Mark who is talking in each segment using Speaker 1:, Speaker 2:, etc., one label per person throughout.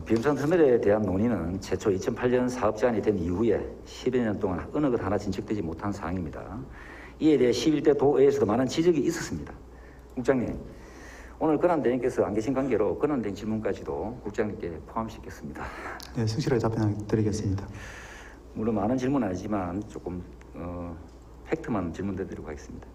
Speaker 1: 비음상 터널에 대한 논의는 최초 2008년 사업 제안이 된 이후에 10여 년 동안 어느 것 하나 진척되지 못한 사항입니다. 이에 대해 11대 도의회에서도 많은 지적이 있었습니다. 국장님, 오늘 권한대행께서 안 계신 관계로 권한대행 질문까지도 국장님께 포함시켰습니다.
Speaker 2: 네, 성실하게 답변드리겠습니다.
Speaker 1: 물론 많은 질문은 아니지만 조금 팩트만 질문드리도록 하겠습니다.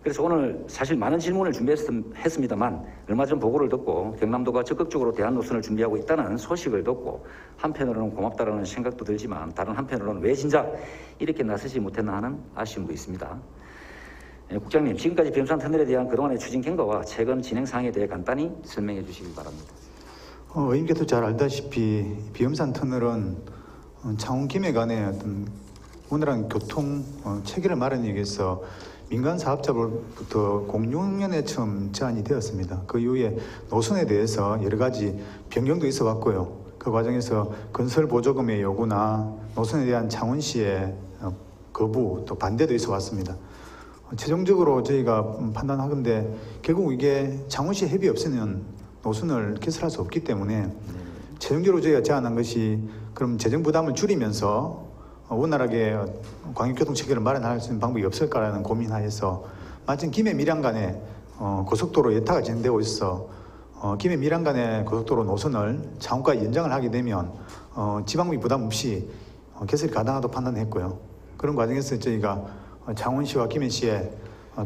Speaker 1: 그래서 오늘 사실 많은 질문을 준비했습니다만 얼마 전 보고를 듣고 경남도가 적극적으로 대안 노선을 준비하고 있다는 소식을 듣고 한편으로는 고맙다라는 생각도 들지만 다른 한편으로는 왜 진작 이렇게 나서지 못했나 하는 아쉬움도 있습니다. 국장님, 지금까지 비음산 터널에 대한 그동안의 추진 경과와 최근 진행 사항에 대해 간단히 설명해 주시기 바랍니다.
Speaker 2: 의원께도 잘 알다시피 비음산 터널은 창원 김해 간의 어떤 원활한 교통 체계를 마련하기 위해서 민간 사업자로부터 06년에 처음 제안이 되었습니다. 그 이후에 노선에 대해서 여러 가지 변경도 있어 왔고요. 그 과정에서 건설 보조금의 요구나 노선에 대한 창원시의 거부 또 반대도 있어 왔습니다. 최종적으로 저희가 판단하건대 결국 이게 창원시 협의 없이는 노선을 개설할 수 없기 때문에 최종적으로 저희가 제안한 것이 그럼 재정 부담을 줄이면서 원활하게 광역교통 체계를 마련할 수 있는 방법이 없을까라는 고민하에서 마침 김해 밀양 간에 고속도로 예타가 진행되고 있어 김해 밀양 간의 고속도로 노선을 창원까지 연장을 하게 되면 지방비 부담 없이 개설이 가능하다고 판단했고요. 그런 과정에서 저희가 창원시와 김해시에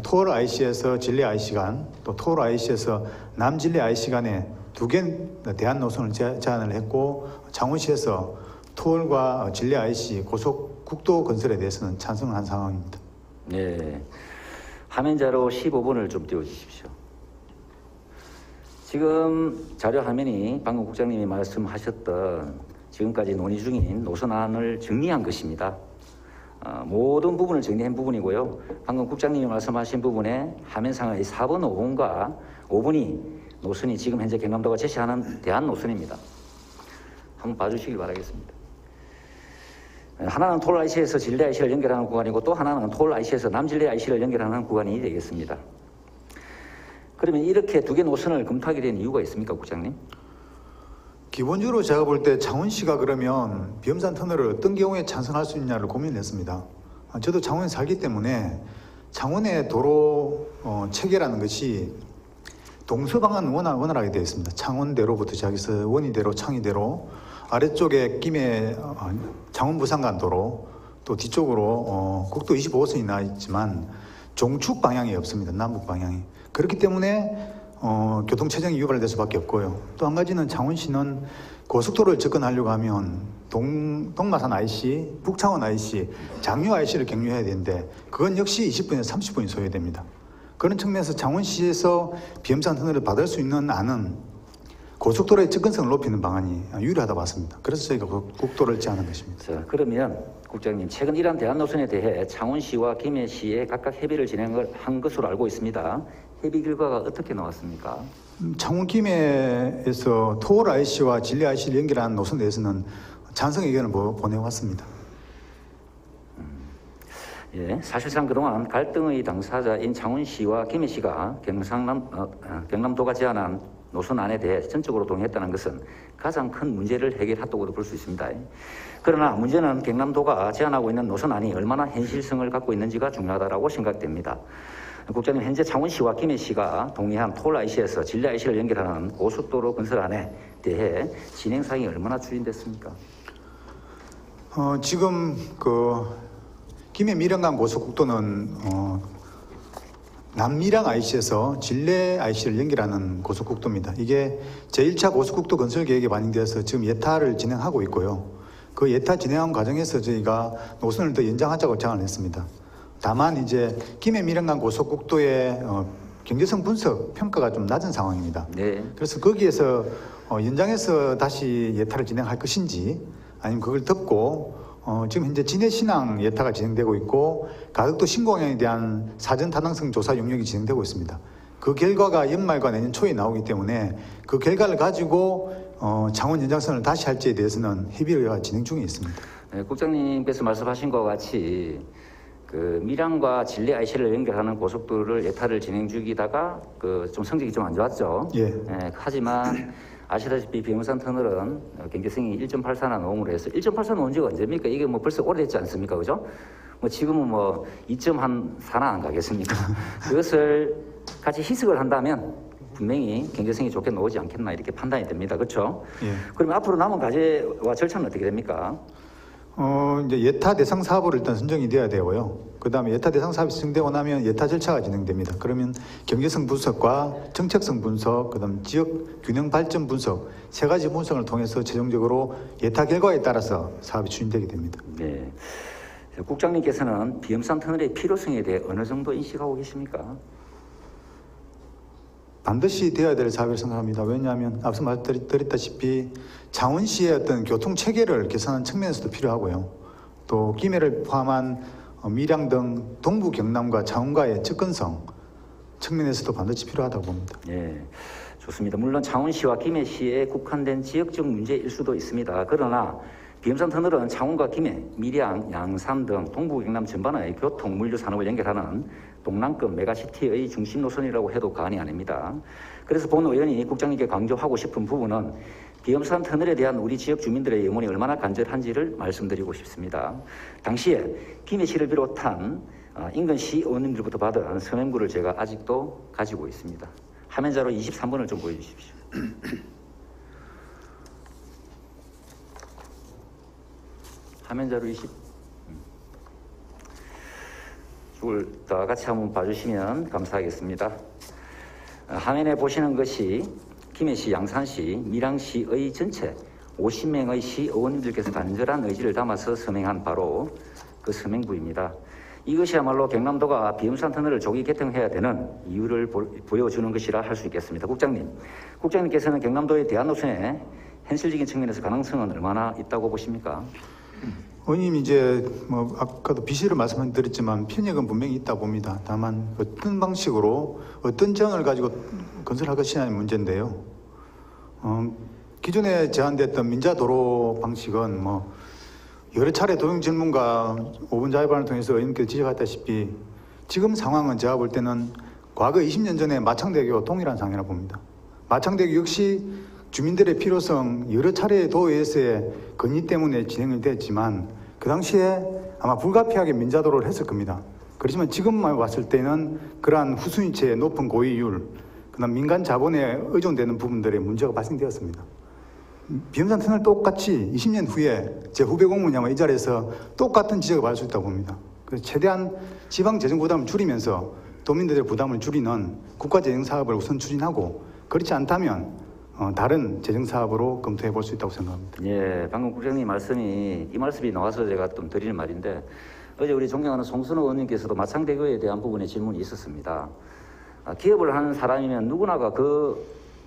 Speaker 2: 토월 IC에서 진례 IC 간, 또 토월 IC에서 남진례 IC 간에 두 개 대안 노선을 제안을 했고 창원시에서 토월과 진례 IC 고속국도 건설에 대해서는 찬성을 한 상황입니다.
Speaker 1: 네, 화면 자료 15번을 좀 띄워주십시오. 지금 자료 화면이 방금 국장님이 말씀하셨던 지금까지 논의 중인 노선안을 정리한 것입니다. 모든 부분을 정리한 부분이고요. 방금 국장님이 말씀하신 부분에 화면상의 4번, 5번과 5번이 노선이 지금 현재 경남도가 제시하는 대안 노선입니다. 한번 봐주시길 바라겠습니다. 하나는 토월 IC에서 진례 IC를 연결하는 구간이고 또 하나는 토월 IC에서 남진례 IC를 연결하는 구간이 되겠습니다. 그러면 이렇게 두 개 노선을 검토하게 된 이유가 있습니까, 국장님?
Speaker 2: 기본적으로 제가 볼 때 창원시가 그러면 비음산 터널을 어떤 경우에 찬성할 수 있냐를 고민했습니다. 저도 창원에 살기 때문에 창원의 도로 체계라는 것이 동서방안 원활하게 되어 있습니다. 창원대로부터 시작해서 원희대로, 창의대로, 아래쪽에 김해 창원 부산간도로, 또 뒤쪽으로 국도 25호선이 나 있지만 종축 방향이 없습니다. 남북 방향이. 그렇기 때문에 교통체증이 유발될 수밖에 없고요. 또 한 가지는 창원시는 고속도로를 접근하려고 하면 동마산 IC, 북창원 IC, 장유 IC를 경유해야 되는데 그건 역시 20분에서 30분이 소요됩니다. 그런 측면에서 창원시에서 비음산 터널을 받을 수 있는 안은 고속도로의 접근성을 높이는 방안이 유리하다고 봤습니다. 그래서 저희가 국도를 제안한 것입니다.
Speaker 1: 자, 그러면 국장님, 최근 이러한 대안 노선에 대해 창원시와 김해시에 각각 협의를 진행한 것으로 알고 있습니다. 협의 결과가 어떻게 나왔습니까?
Speaker 2: 창원 김해에서 토월 IC와 진례 IC를 연결하는 노선에 대해서는 찬성 의견을 보내왔습니다.
Speaker 1: 예, 사실상 그동안 갈등의 당사자인 창원시와 김해시가 경남도가 제안한 노선안에 대해 전적으로 동의했다는 것은 가장 큰 문제를 해결했다고도 볼 수 있습니다. 그러나 문제는 경남도가 제안하고 있는 노선안이 얼마나 현실성을 갖고 있는지가 중요하다고 생각됩니다. 국장님, 현재 창원시와 김해시가 동의한 토월 IC에서 진례 IC를 연결하는 고속도로 건설안에 대해 진행 사항이 얼마나 추진됐습니까?
Speaker 2: 지금 김해 밀양간 고속국도는 남밀양 IC에서 진례 IC를 연결하는 고속국도입니다. 이게 제1차 고속국도 건설 계획에 반영되어서 지금 예타를 진행하고 있고요. 그 예타 진행한 과정에서 저희가 노선을 더 연장하자고 제안을 했습니다. 다만 이제 김해 밀양간 고속국도의 경제성 분석 평가가 좀 낮은 상황입니다.
Speaker 1: 네.
Speaker 2: 그래서 거기에서 연장해서 다시 예타를 진행할 것인지 아니면 그걸 덮고 지금 현재 진해 신항 예타가 진행되고 있고 가덕도 신공항에 대한 사전 타당성 조사 용역이 진행되고 있습니다. 그 결과가 연말과 내년 초에 나오기 때문에 그 결과를 가지고 창원 연장선을 다시 할지에 대해서는 협의가 진행 중에 있습니다.
Speaker 1: 네, 국장님께서 말씀하신 것 같이 그 밀양과 진리 IC를 연결하는 고속도로를 예타를 진행 중이다가 그 좀 성적이 좀 안 좋았죠.
Speaker 2: 예.
Speaker 1: 예, 하지만 아시다시피 비영산 터널은 경계성이 1.84나 노음으로 해서 1.84 놓은 지가 언제입니까? 이게 뭐 벌써 오래됐지 않습니까? 그죠? 뭐 지금은 뭐 2.4나 안 가겠습니까? 그것을 같이 희석을 한다면 분명히 경제성이 좋게 나오지 않겠나 이렇게 판단이 됩니다. 그렇죠?
Speaker 2: 예.
Speaker 1: 그러면 앞으로 남은 과제와 절차는 어떻게 됩니까?
Speaker 2: 이제 예타 대상 사업으로 일단 선정이 돼야 되고요. 그 다음에 예타 대상 사업이 선정되고 나면 예타 절차가 진행됩니다. 그러면 경제성 분석과 정책성 분석, 그 다음 지역 균형 발전 분석, 세 가지 분석을 통해서 최종적으로 예타 결과에 따라서 사업이 추진되게 됩니다.
Speaker 1: 네. 국장님께서는 비염산 터널의 필요성에 대해 어느 정도 인식하고 계십니까?
Speaker 2: 반드시 되어야 될 사업이라고 생각합니다. 왜냐하면 앞서 말씀드렸다시피 창원시의 어떤 교통 체계를 개선하는 측면에서도 필요하고요. 또 김해를 포함한 밀양 등 동부 경남과 창원과의 접근성 측면에서도 반드시 필요하다고 봅니다.
Speaker 1: 예, 좋습니다. 물론 창원시와 김해시에 국한된 지역적 문제일 수도 있습니다. 그러나 비염산 터널은 창원과 김해, 밀양, 양산 등 동부 경남 전반의 교통, 물류 산업을 연결하는 동남권 메가시티의 중심 노선이라고 해도 과언이 아닙니다. 그래서 본 의원이 국장님께 강조하고 싶은 부분은 비염산 터널에 대한 우리 지역 주민들의 염원이 얼마나 간절한지를 말씀드리고 싶습니다. 당시에 김해시를 비롯한 인근시 의원님들부터 받은 서명구를 제가 아직도 가지고 있습니다. 화면자로 23번을 좀 보여주십시오. 화면자로 20. 이걸 다 같이 한번 봐주시면 감사하겠습니다. 화면에 보시는 것이 김해시, 양산시, 밀양시의 전체 50명의 시의원님들께서 간절한 의지를 담아서 서명한 바로 그 서명부입니다. 이것이야말로 경남도가 비염산 터널을 조기 개통해야 되는 이유를 보여주는 것이라 할 수 있겠습니다. 국장님께서는 경남도의 대안노선에 현실적인 측면에서 가능성은 얼마나 있다고 보십니까?
Speaker 2: 의원님 이제 뭐 아까도 비시를 말씀드렸지만 편익은 분명히 있다 봅니다. 다만 어떤 방식으로 어떤 정을 가지고 건설할 것이냐는 문제인데요. 기존에 제안됐던 민자도로 방식은 뭐 여러 차례 도용 질문과 5분 자유반을 통해서 의원님께서 지적하다시피 지금 상황은 제가 볼 때는 과거 20년 전에 마창대교와 동일한 상황이라 봅니다. 마창대교 역시 주민들의 필요성 여러 차례 도의회에서의 건의 때문에 진행이 됐지만 그 당시에 아마 불가피하게 민자도로를 했을 겁니다. 그렇지만 지금만 왔을 때는 그러한 후순위체의 높은 고의율, 그다음 민간 자본에 의존되는 부분들의 문제가 발생되었습니다. 비염산 터널 똑같이 20년 후에 제 후배 공무원이 아마 이 자리에서 똑같은 지적을 받을 수 있다고 봅니다. 그래서 최대한 지방 재정 부담을 줄이면서 도민들의 부담을 줄이는 국가 재정 사업을 우선 추진하고 그렇지 않다면 다른 재정 사업으로 검토해 볼 수 있다고 생각합니다.
Speaker 1: 예, 방금 국장님 이 말씀이 나와서 제가 좀 드리는 말인데 어제 우리 존경하는 송순호 의원님께서도 마창대교에 대한 부분에 질문이 있었습니다. 기업을 하는 사람이면 누구나가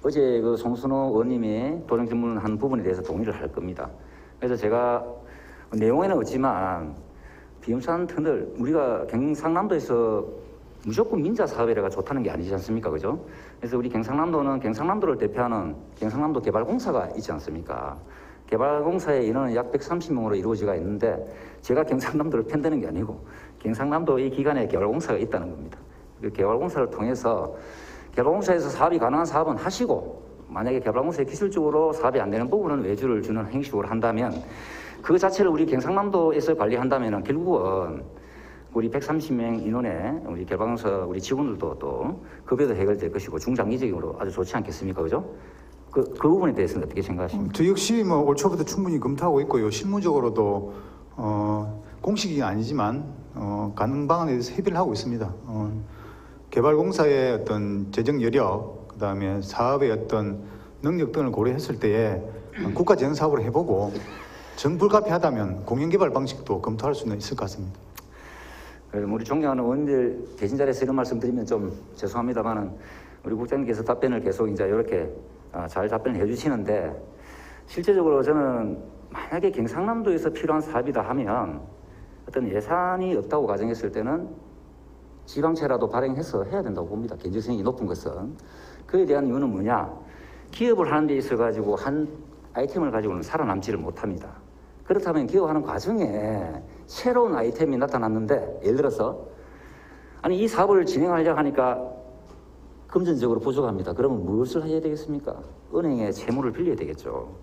Speaker 1: 어제 그 송순호 의원님이 도정 질문한 부분에 대해서 동의를 할 겁니다. 그래서 제가 내용에는 없지만 비염산 터널 우리가 경상남도에서 무조건 민자 사업이라가 좋다는 게 아니지 않습니까? 그죠? 그래서 우리 경상남도는 경상남도를 대표하는 경상남도 개발공사가 있지 않습니까? 개발공사의 인원은 약 130명으로 이루어지가 있는데 제가 경상남도를 편드는 게 아니고 경상남도의 기관에 개발공사가 있다는 겁니다. 그 개발공사를 통해서 개발공사에서 사업이 가능한 사업은 하시고 만약에 개발공사에 기술적으로 사업이 안 되는 부분은 외주를 주는 형식으로 한다면 그 자체를 우리 경상남도에서 관리한다면 결국은 우리 130명 인원의 우리 개발공사 우리 직원들도 또 급여도 해결될 것이고 중장기적으로 아주 좋지 않겠습니까? 그죠? 그 부분에 대해서는 어떻게 생각하십니까?
Speaker 2: 저 역시 뭐 올 초부터 충분히 검토하고 있고요. 실무적으로도 공식이 아니지만 가능 방안에 대해서 협의를 하고 있습니다. 개발공사의 어떤 재정 여력, 그다음에 사업의 어떤 능력 등을 고려했을 때에 국가 재정 사업을 해보고 정불가피하다면 공영개발 방식도 검토할 수는 있을 것 같습니다.
Speaker 1: 우리 존경하는 의원들 계신 자리에서 이런 말씀 드리면 좀 죄송합니다만은 우리 국장님께서 답변을 계속 이제 이렇게 잘 답변을 해주시는데 실제적으로 저는 만약에 경상남도에서 필요한 사업이다 하면 어떤 예산이 없다고 가정했을 때는 지방채라도 발행해서 해야 된다고 봅니다. 경제성이 높은 것은. 그에 대한 이유는 뭐냐? 기업을 하는 데 있어 가지고 한 아이템을 가지고는 살아남지를 못합니다. 그렇다면 기억하는 과정에 새로운 아이템이 나타났는데 예를 들어서 아니 이 사업을 진행하려고 하니까 금전적으로 부족합니다. 그러면 무엇을 해야 되겠습니까? 은행에 채무를 빌려야 되겠죠.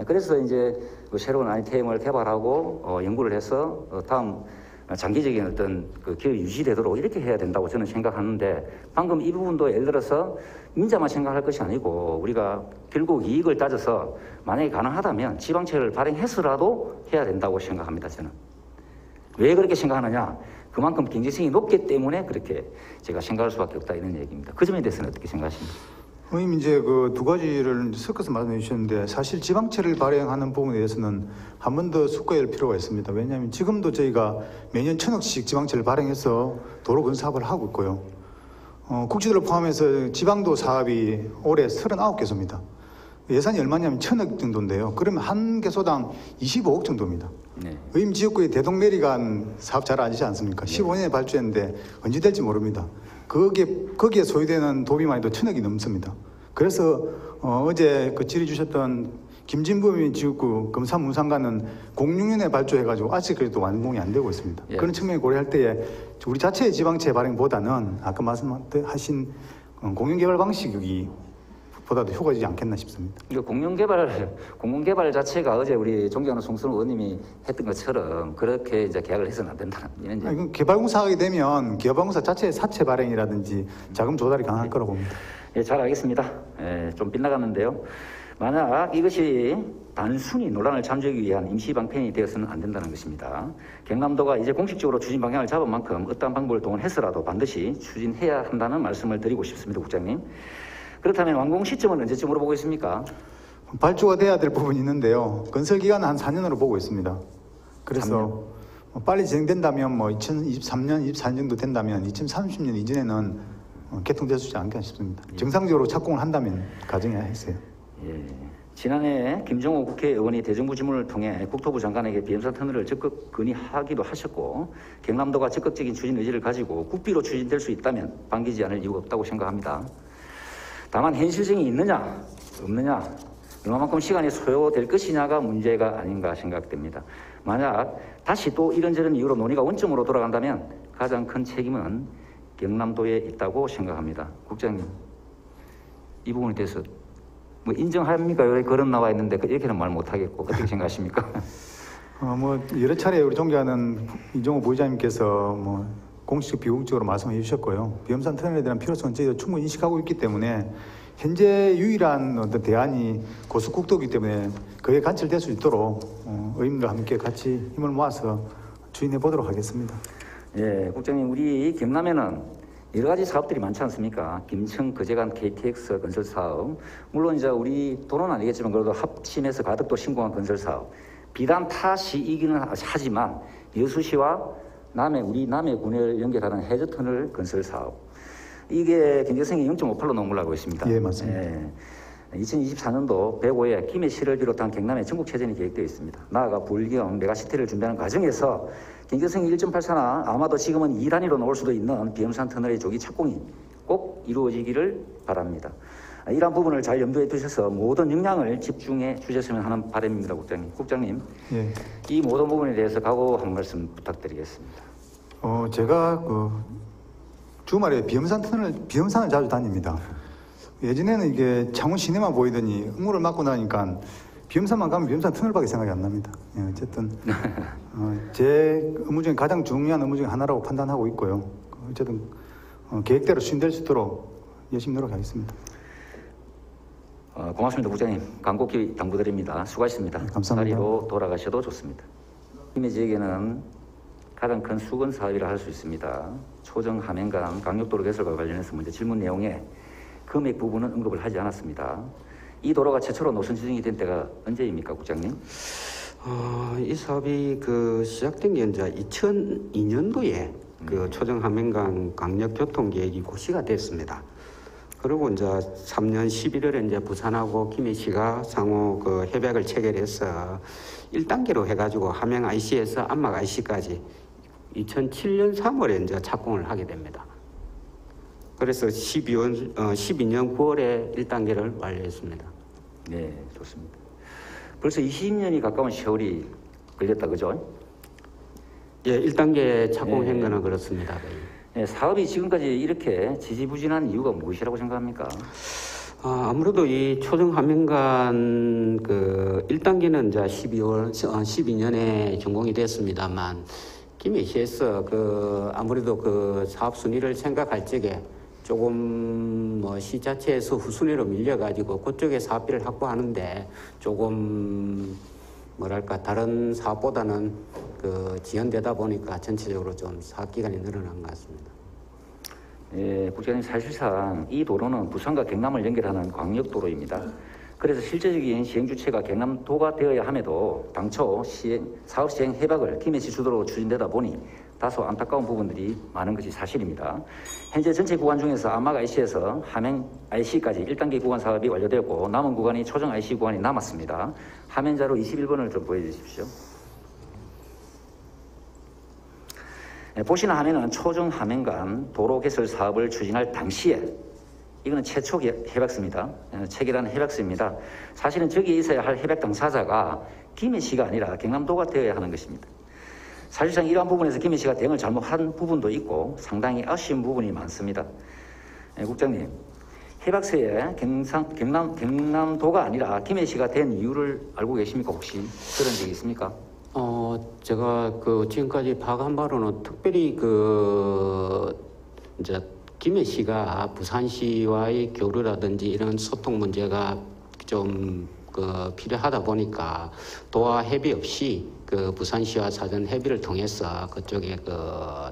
Speaker 1: 그래서 이제 그 새로운 아이템을 개발하고 연구를 해서 다음 장기적인 어떤 그 기업 유지되도록 이렇게 해야 된다고 저는 생각하는데 방금 이 부분도 예를 들어서 민자만 생각할 것이 아니고 우리가 결국 이익을 따져서 만약에 가능하다면 지방채를 발행해서라도 해야 된다고 생각합니다. 저는. 왜 그렇게 생각하느냐? 그만큼 경제성이 높기 때문에 그렇게 제가 생각할 수밖에 없다 이런 얘기입니다. 그 점에 대해서는 어떻게 생각하십니까?
Speaker 2: 의원님 이제 그 두 가지를 섞어서 말씀해 주셨는데 사실 지방채를 발행하는 부분에 대해서는 한 번 더 숙고할 필요가 있습니다. 왜냐하면 지금도 저희가 매년 1,000억씩 지방채를 발행해서 도로 건설 사업을 하고 있고요. 국지도를 포함해서 지방도 사업이 올해 39개소입니다. 예산이 얼마냐면 1,000억 정도인데요. 그러면 한 개소당 25억 정도입니다.
Speaker 1: 네.
Speaker 2: 의임 지역구에 대동내리간 사업 잘 아시지 않습니까? 15년에 발주했는데 언제 될지 모릅니다. 거기에 소요되는 도비만해도 1,000억이 넘습니다. 그래서 어제 그 질의 주셨던 김진범 지역구 금산문상가는 06년에 발주해가지고 아직까지도 완공이 안 되고 있습니다.
Speaker 1: 예.
Speaker 2: 그런 측면을 고려할 때에 우리 자체의 지방채 발행보다는 아까 말씀하신 공영개발 방식이 보다도 효과지지 않겠나 싶습니다.
Speaker 1: 이거 공공개발 자체가 어제 우리 존경하는 송순우 의원님이 했던 것처럼 그렇게 이제 계약을 해서는 안 된다는 이런 얘기.
Speaker 2: 이건 개발공사 하게 되면 개발공사 자체의 사채 발행이라든지 자금 조달이 가능할 거라고 봅니다.
Speaker 1: 예, 잘 알겠습니다. 예, 좀 빗나갔는데요. 만약 이것이 단순히 논란을 잠재우기 위한 임시 방편이 되어서는 안 된다는 것입니다. 경남도가 이제 공식적으로 추진 방향을 잡은 만큼 어떠한 방법을 동원해서라도 반드시 추진해야 한다는 말씀을 드리고 싶습니다, 국장님. 그렇다면 완공 시점은 언제쯤으로 보고 있습니까?
Speaker 2: 발주가 돼야 될 부분이 있는데요. 건설 기간은 한 4년으로 보고 있습니다. 그래서 빨리 진행된다면 2023년, 24년 정도 된다면 2030년 이전에는 개통될 수 있지 않을까 싶습니다.
Speaker 1: 예.
Speaker 2: 정상적으로 착공을 한다면 가정해야 했어요.
Speaker 1: 예. 지난해 김종호 국회의원이 대정부 질문을 통해 국토부 장관에게 비염산 터널을 적극 건의하기도 하셨고 경남도가 적극적인 추진 의지를 가지고 국비로 추진될 수 있다면 반기지 않을 이유가 없다고 생각합니다. 다만 현실성이 있느냐 없느냐 얼마만큼 시간이 소요될 것이냐가 문제가 아닌가 생각됩니다. 만약 다시 또 이런저런 이유로 논의가 원점으로 돌아간다면 가장 큰 책임은 경남도에 있다고 생각합니다. 국장님, 이 부분에 대해서 뭐 인정합니까? 여기 거론 나와 있는데 이렇게는 말 못하겠고 어떻게 생각하십니까?
Speaker 2: 여러 차례 우리 존경하는 이종호 부의장님께서 공식 비공식적으로 말씀해 주셨고요. 비염산 터널에 대한 필요성은 저희도 충분히 인식하고 있기 때문에 현재 유일한 어떤 대안이 고속국도이기 때문에 그게 관철될 수 있도록 의원님과 함께 같이 힘을 모아서 추진해 보도록 하겠습니다.
Speaker 1: 예, 국장님, 우리 경남에는 여러 가지 사업들이 많지 않습니까? 김천 거제간 KTX 건설 사업, 물론 이제 우리 도는 아니겠지만 그래도 합심해서 가덕도 신공항 건설 사업, 비단 타 시이기는 하지만 여수시와 우리 남해군을 연결하는 해저터널 건설 사업, 이게 경제성이 0.58로 넘어가고 있습니다.
Speaker 2: 예, 맞습니다.
Speaker 1: 예. 2024년도 105회 김해시를 비롯한 경남의 전국체전이 계획되어 있습니다. 나아가 불경 메가시티를 준비하는 과정에서 경제성이 1.84나 아마도 지금은 2단위로 나올 수도 있는 비염산 터널의 조기 착공이 꼭 이루어지기를 바랍니다. 이러한 부분을 잘 염두에 두셔서 모든 역량을 집중해 주셨으면 하는 바람입니다, 국장님. 국장님,
Speaker 2: 예.
Speaker 1: 이 모든 부분에 대해서 각오 한 말씀 부탁드리겠습니다.
Speaker 2: 제가 주말에 비염산을 자주 다닙니다. 예전에는 이게 창원 시내만 보이더니 응우를 맞고 나니까 비염산만 가면 비염산 터널밖에 생각이 안 납니다. 예, 어쨌든 제 업무 중에 가장 중요한 업무 중에 하나라고 판단하고 있고요. 어쨌든 계획대로 추진될 수 있도록 열심히 노력하겠습니다.
Speaker 1: 고맙습니다, 국장님. 간곡히 당부드립니다. 수고하셨습니다.
Speaker 2: 감사합니다.
Speaker 1: 자리로 돌아가셔도 좋습니다. 김해 지역에는 가장 큰 수건 사업이라 할 수 있습니다. 초정 함행간 강력도로 개설과 관련해서 먼저 질문 내용에 금액 부분은 언급을 하지 않았습니다. 이 도로가 최초로 노선 지정이 된 때가 언제입니까, 국장님?
Speaker 3: 이 사업이 시작된 게 이제 2002년도에 초정 함행간 강력 교통 계획이 고시가 됐습니다. 그리고 이제 3년 11월에 이제 부산하고 김해시가 상호 협약을 체결해서 1단계로 해가지고 함행 IC에서 안막 IC까지 2007년 3월에 이제 착공을 하게 됩니다. 그래서 12년 9월에 1단계를 완료했습니다.
Speaker 1: 네, 좋습니다. 벌써 20년이 가까운 세월이 걸렸다, 그죠?
Speaker 3: 예, 1단계 착공 행거는 그렇습니다.
Speaker 1: 예, 사업이 지금까지 이렇게 지지부진한 이유가 무엇이라고 생각합니까?
Speaker 3: 아무래도 이 초정 하면간 그 1단계는 이제 12년에 준공이 됐습니다만 김해시에서 그 아무래도 그 사업 순위를 생각할 적에 조금 뭐 시 자체에서 후순위로 밀려가지고 그쪽에 사업비를 확보하는데 조금 뭐랄까 다른 사업보다는 그 지연되다 보니까 전체적으로 좀 사업 기간이 늘어난 것 같습니다.
Speaker 1: 예, 국장님 사실상 이 도로는 부산과 경남을 연결하는 광역도로입니다. 그래서 실제적인 시행 주체가 경남도가 되어야 함에도 당초 사업 시행 해박을 김해시 주도로 추진되다 보니 다소 안타까운 부분들이 많은 것이 사실입니다. 현재 전체 구간 중에서 안막 IC에서 함행 IC까지 1단계 구간 사업이 완료되었고 남은 구간이 초정 IC 구간이 남았습니다. 화면자로 21번을 좀 보여주십시오. 보시는 화면은 초정 하면간 도로 개설 사업을 추진할 당시에 이거는 최초 해박서입니다. 체결한 해박서입니다. 사실은 저기에 있어야 할 해박 당사자가 김해시가 아니라 경남도가 되어야 하는 것입니다. 사실상 이러한 부분에서 김해시가 대응을 잘못한 부분도 있고 상당히 아쉬운 부분이 많습니다. 국장님, 해박서에 경남도가 아니라 김해시가 된 이유를 알고 계십니까? 혹시 그런 적이 있습니까?
Speaker 3: 제가 그 지금까지 파악한 바로는 특별히 이제 김해시가 부산시와의 교류라든지 이런 소통 문제가 좀 필요하다 보니까 도와 협의 없이 그 부산시와 사전 협의를 통해서 그쪽에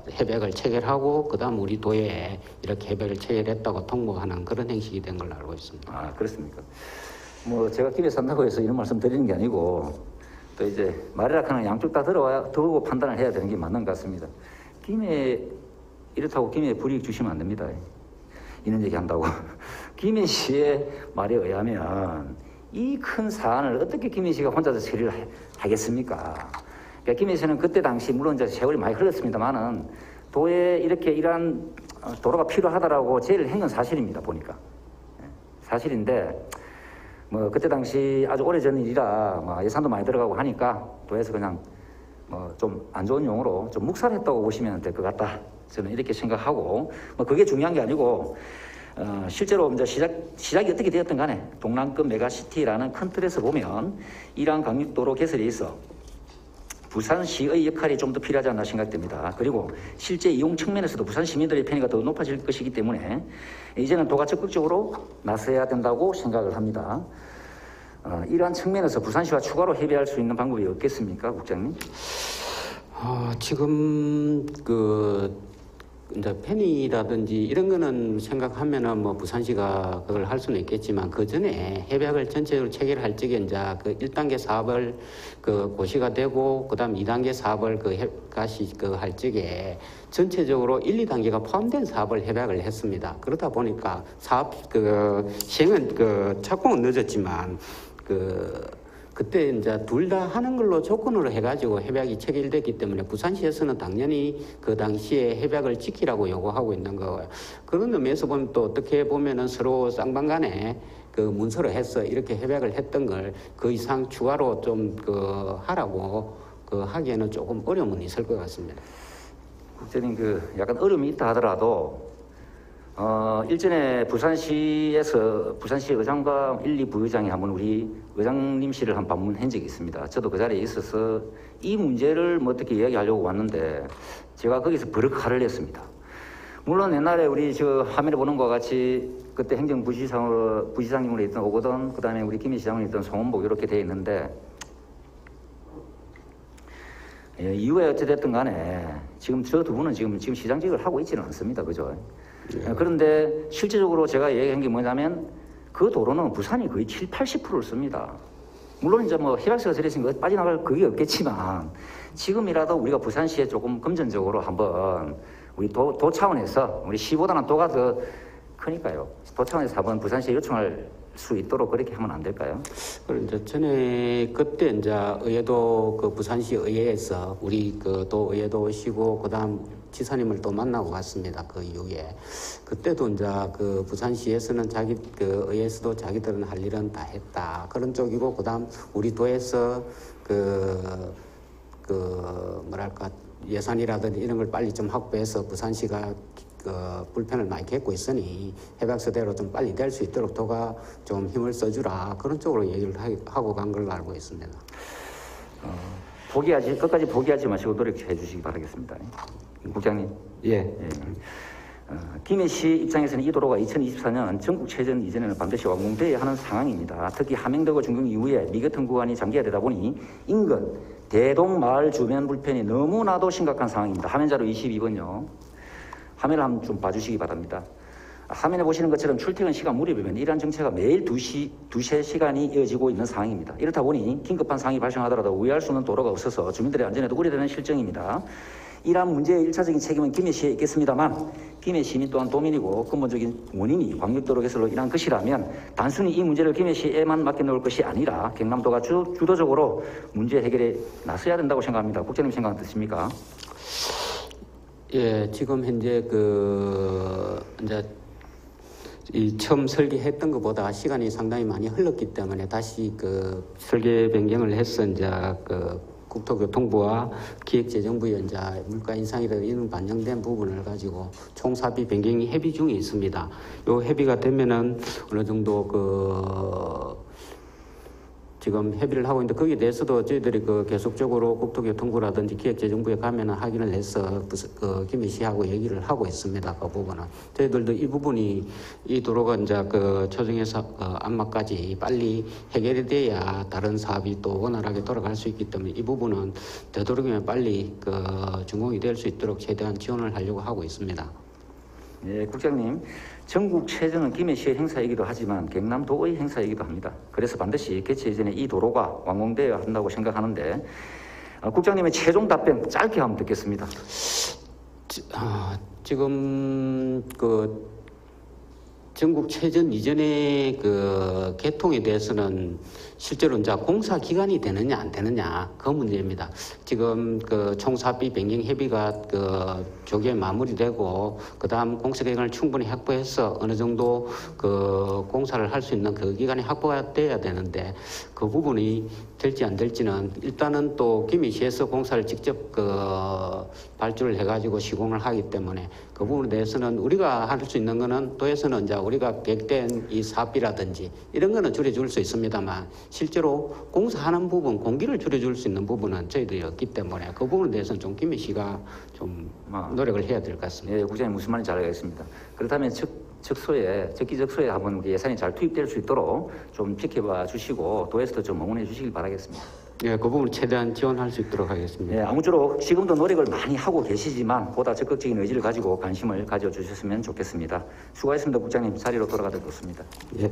Speaker 3: 협약을 체결하고 그다음 우리 도에 이렇게 협약을 체결했다고 통보하는 그런 행식이 된 걸로 알고 있습니다.
Speaker 1: 아, 그렇습니까? 뭐 제가 김해 산다고 해서 이런 말씀 드리는 게 아니고 또 이제 말이라 하는 양쪽 다 들어보고 판단을 해야 되는 게 맞는 것 같습니다. 김해 이렇다고 김해에 불이익 주시면 안 됩니다. 이런 얘기 한다고. 김해시의 말에 의하면 이 큰 사안을 어떻게 김해시가 혼자서 처리를 하겠습니까? 그러니까 김해시는 그때 당시 물론 이제 세월이 많이 흘렀습니다만은 도에 이렇게 이러한 도로가 필요하다라고 제의를 한 건 사실입니다. 보니까 사실인데 뭐 그때 당시 아주 오래전 일이라 뭐 예산도 많이 들어가고 하니까 도에서 그냥 뭐 좀 안 좋은 용어로 좀 묵살했다고 보시면 될 것 같다. 저는 이렇게 생각하고 뭐 그게 중요한 게 아니고 실제로 이제 시작이 어떻게 되었든 간에 동남권 메가시티라는 큰 틀에서 보면 이러한 강력도로 개설에 있어 부산시의 역할이 좀 더 필요하지 않나 생각됩니다. 그리고 실제 이용 측면에서도 부산 시민들의 편의가 더 높아질 것이기 때문에 이제는 도가 적극적으로 나서야 된다고 생각을 합니다. 이러한 측면에서 부산시와 추가로 협의할 수 있는 방법이 없겠습니까, 국장님?
Speaker 3: 지금 이제 편의라든지 이런 거는 생각하면은 뭐 부산시가 그걸 할 수는 있겠지만 그 전에 협약을 전체적으로 체결할 적에 이제 1단계 사업을 고시가 되고 그다음 2단계 사업을 할 적에 전체적으로 1, 2단계가 포함된 사업을 협약을 했습니다. 그러다 보니까 사업 시행은 착공은 늦었지만 그때 이제 둘 다 하는 걸로 조건으로 해가지고 협약이 체결됐기 때문에 부산시에서는 당연히 그 당시에 협약을 지키라고 요구하고 있는 거고요. 그런 의미에서 보면 또 어떻게 보면은 서로 쌍방간에 문서로 해서 이렇게 협약을 했던 걸 그 이상 추가로 좀 하라고 하기에는 조금 어려움은 있을 것 같습니다.
Speaker 1: 국장님 약간 어려움이 있다 하더라도 일전에 부산시 의장과 1, 2 부의장이 한번 우리 의장님실을 한 방문한 적이 있습니다. 저도 그 자리에 있어서 이 문제를 뭐 어떻게 이야기하려고 왔는데 제가 거기서 버럭 화를 냈습니다. 물론 옛날에 우리 화면에 보는 것과 같이 그때 부시장님으로 있던 오거돈, 그 다음에 우리 김해시장으로 있던 송원복 이렇게 돼 있는데 이후에 어찌됐든 간에 지금 저 두 분은 지금 시장직을 하고 있지는 않습니다. 그죠? 그런데 실제적으로 제가 얘기한 게 뭐냐면 그 도로는 부산이 거의 7, 80%를 씁니다. 물론 이제 뭐 협약서가 들어있으니까 빠져나갈 그게 없겠지만 지금이라도 우리가 부산시에 조금 금전적으로 한번 우리 도 차원에서 우리 시보다는 도가 더 크니까요. 도 차원에서 한번 부산시에 요청할 수 있도록 그렇게 하면 안 될까요?
Speaker 3: 그리고 이제 전에 그때 이제 의회도 부산시 의회에서 우리 도 의회도 오시고 그다음 지사님을 또 만나고 갔습니다. 그 이후에 그때도 이제 부산시에서는 의회에서도 자기들은 할 일은 다 했다 그런 쪽이고 그다음 우리 도에서 그 뭐랄까 예산이라든지 이런 걸 빨리 좀 확보해서 부산시가 그 불편을 많이 겪고 있으니 해박서대로 좀 빨리 될 수 있도록 도가 좀 힘을 써주라 그런 쪽으로 얘기를 하고 간 걸로 알고 있습니다.
Speaker 1: 끝까지 포기하지 마시고 노력해 주시기 바라겠습니다. 국장님.
Speaker 3: 예.
Speaker 1: 김해 시 입장에서는 이 도로가 2024년 전국 체전 이전에는 반드시 완공돼야 하는 상황입니다. 특히 함행도고 준공 이후에 미 같은 구간이 잠겨야 되다 보니 인근 대동 마을 주변 불편이 너무나도 심각한 상황입니다. 화면자료 22번요. 화면을 한번 좀 봐주시기 바랍니다. 화면에 보시는 것처럼 출퇴근 시간 무렵이면 이러한 정체가 매일 2세 시간이 이어지고 있는 상황입니다. 이렇다 보니 긴급한 상황이 발생하더라도 우회할 수 있는 도로가 없어서 주민들의 안전에도 우려되는 실정입니다. 이러한 문제의 1차적인 책임은 김해시에 있겠습니다만 김해시민 또한 도민이고 근본적인 원인이 광역도로 개설로 인한 것이라면 단순히 이 문제를 김해시에만 맡겨놓을 것이 아니라 경남도가 주도적으로 문제 해결에 나서야 된다고 생각합니다. 국장님 생각 어떠십니까?
Speaker 3: 예, 지금 현재 이제 이 처음 설계했던 것보다 시간이 상당히 많이 흘렀기 때문에 다시 설계 변경을 해서 이제 국토교통부와 기획재정부의 이제 물가 인상이라든지 이런 반영된 부분을 가지고 총사비 변경이 협의 중에 있습니다. 요 협의가 되면은 어느 정도 지금 협의를 하고 있는데 거기에 대해서도 저희들이 계속적으로 국토교통부라든지 기획재정부에 가면은 확인을 해서 김해시하고 얘기를 하고 있습니다. 그 부분은 저희들도 이 부분이 이 도로가 이제 초정에서 안마까지 빨리 해결이 돼야 다른 사업이 또 원활하게 돌아갈 수 있기 때문에 이 부분은 되도록이면 빨리 준공이 될 수 있도록 최대한 지원을 하려고 하고 있습니다.
Speaker 1: 네, 국장님. 전국 체전은 김해시의 행사이기도 하지만 경남도의 행사이기도 합니다. 그래서 반드시 개최 이전에 이 도로가 완공되어야 한다고 생각하는데 국장님의 최종 답변 짧게 한번 듣겠습니다.
Speaker 3: 지금 전국 체전 이전의 개통에 대해서는 실제로 이제 공사 기간이 되느냐 안 되느냐 그 문제입니다. 지금 총사비 변경 협의가 조기에 마무리되고 그다음 공사 기간을 충분히 확보해서 어느 정도 공사를 할 수 있는 그 기간이 확보가 돼야 되는데 그 부분이 될지 안 될지는 일단은 또 김해시에서 공사를 직접 발주를 해가지고 시공을 하기 때문에 그 부분에 대해서는 우리가 할 수 있는 거는 도에서는 이제 우리가 계획된 이 사업비라든지 이런 거는 줄여줄 수 있습니다만 실제로 공사하는 부분, 공기를 줄여줄 수 있는 부분은 저희들이 없기 때문에 그 부분에 대해서는 좀 김해시가 좀 노력을 해야 될 것 같습니다.
Speaker 1: 예, 국장님 무슨 말인지 잘 알겠습니다. 그렇다면 적기적소에 한번 예산이 잘 투입될 수 있도록 좀 지켜봐 주시고 도에서도 좀 응원해 주시길 바라겠습니다.
Speaker 3: 예, 그 부분 최대한 지원할 수 있도록 하겠습니다.
Speaker 1: 예, 아무쪼록 지금도 노력을 많이 하고 계시지만 보다 적극적인 의지를 가지고 관심을 가져주셨으면 좋겠습니다. 수고하셨습니다. 국장님 자리로 돌아가도록 좋습니다.
Speaker 3: 예.